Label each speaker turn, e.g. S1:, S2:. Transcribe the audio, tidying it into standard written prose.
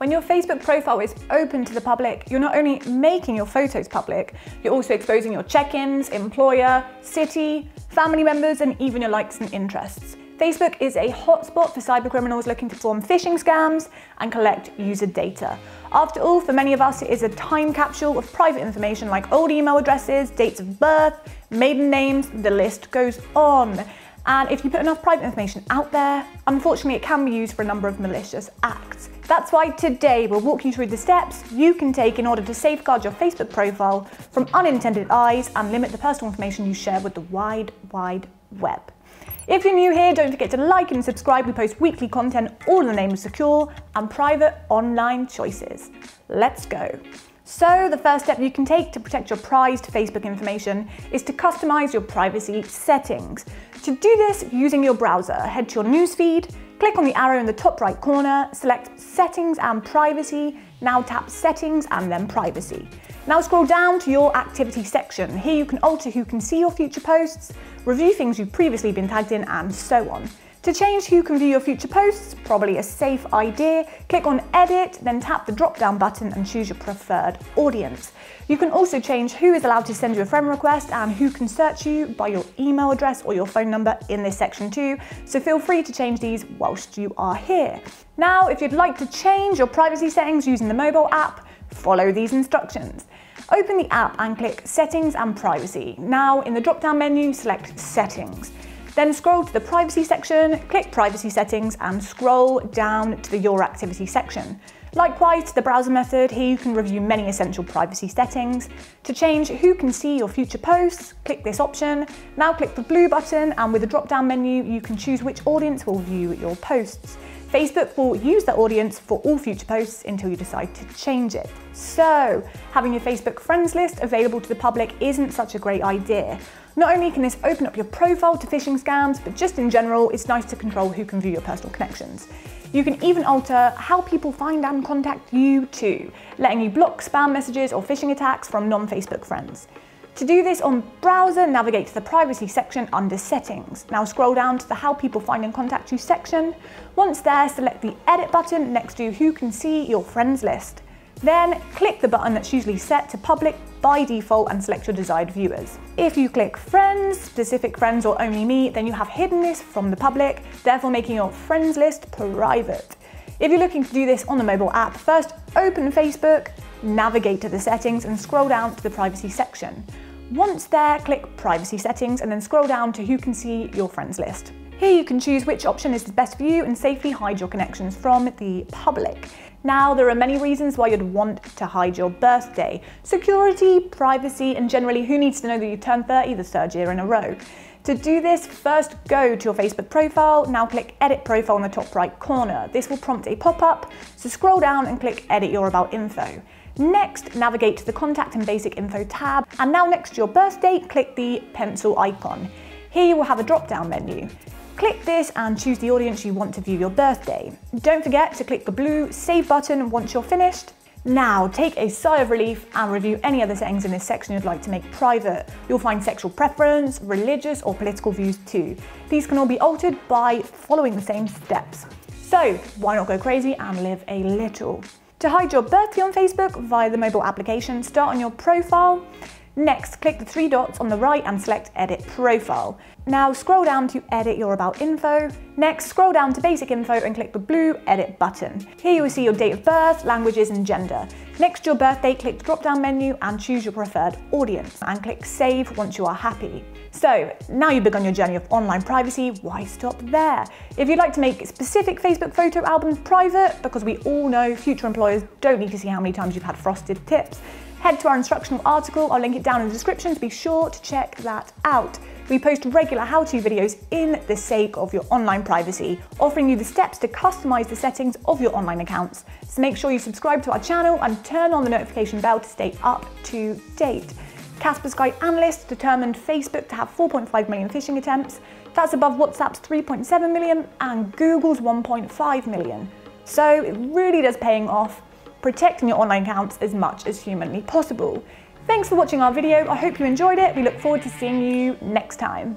S1: When your Facebook profile is open to the public, you're not only making your photos public, you're also exposing your check-ins, employer, city, family members, and even your likes and interests. Facebook is a hotspot for cybercriminals looking to perform phishing scams and collect user data. After all, for many of us, it is a time capsule of private information like old email addresses, dates of birth, maiden names, the list goes on. And if you put enough private information out there, unfortunately it can be used for a number of malicious acts. That's why today we'll walk you through the steps you can take in order to safeguard your Facebook profile from unintended eyes and limit the personal information you share with the wide web. If you're new here, don't forget to like and subscribe. We post weekly content all in the name of secure and private online choices. Let's go. So the first step you can take to protect your prized Facebook information is to customize your privacy settings. To do this using your browser, head to your newsfeed, click on the arrow in the top right corner, select Settings and Privacy, now tap Settings and then Privacy. Now scroll down to your Activity section. Here you can alter who can see your future posts, review things you've previously been tagged in, and so on. To change who can view your future posts, probably a safe idea, click on Edit, then tap the drop-down button and choose your preferred audience. You can also change who is allowed to send you a friend request and who can search you by your email address or your phone number in this section too, so feel free to change these whilst you are here. Now, if you'd like to change your privacy settings using the mobile app, follow these instructions. Open the app and click Settings and Privacy. Now, in the drop-down menu, select Settings. Then scroll to the Privacy section, click Privacy Settings and scroll down to the Your Activity section. Likewise, to the browser method, here you can review many essential privacy settings. To change who can see your future posts, click this option. Now click the blue button and with the drop-down menu, you can choose which audience will view your posts. Facebook will use that audience for all future posts until you decide to change it. So, having your Facebook friends list available to the public isn't such a great idea. Not only can this open up your profile to phishing scams, but just in general, it's nice to control who can view your personal connections. You can even alter how people find and contact you too, letting you block spam messages or phishing attacks from non-Facebook friends. To do this on browser, navigate to the Privacy section under Settings. Now scroll down to the How People Find and Contact You section. Once there, select the Edit button next to Who Can See Your Friends list. Then click the button that's usually set to public by default and select your desired viewers. If you click Friends, Specific Friends or Only Me, then you have hidden this from the public, therefore making your friends list private. If you're looking to do this on the mobile app, first open Facebook, navigate to the settings and scroll down to the Privacy section. Once there, click Privacy Settings and then scroll down to Who Can See Your Friends list. Here you can choose which option is the best for you and safely hide your connections from the public. Now, there are many reasons why you'd want to hide your birthday. Security, privacy, and generally who needs to know that you turned 30 the third year in a row. To do this, first go to your Facebook profile, now click Edit Profile in the top right corner. This will prompt a pop-up, so scroll down and click Edit Your About Info. Next, navigate to the Contact and Basic Info tab, and now next to your birth date, click the pencil icon. Here you will have a drop-down menu. Click this and choose the audience you want to view your birthday. Don't forget to click the blue Save button once you're finished. Now take a sigh of relief and review any other settings in this section you'd like to make private. You'll find sexual preference, religious or political views too. These can all be altered by following the same steps. So why not go crazy and live a little? To hide your birthday on Facebook via the mobile application, start on your profile. Next, click the three dots on the right and select Edit Profile. Now scroll down to Edit Your About Info. Next, scroll down to Basic Info and click the blue Edit button. Here you will see your date of birth, languages and gender. Next to your birthday, click the drop-down menu and choose your preferred audience and click Save once you are happy. So, now you've begun your journey of online privacy, why stop there? If you'd like to make specific Facebook photo albums private, because we all know future employers don't need to see how many times you've had frosted tips, head to our instructional article, I'll link it down in the description, so be sure to check that out. We post regular how-to videos in the sake of your online privacy, offering you the steps to customize the settings of your online accounts. So make sure you subscribe to our channel and turn on the notification bell to stay up to date. Kaspersky analysts determined Facebook to have 4.5 million phishing attempts. That's above WhatsApp's 3.7 million and Google's 1.5 million. So it really does paying off, protecting your online accounts as much as humanly possible. Thanks for watching our video. I hope you enjoyed it. We look forward to seeing you next time.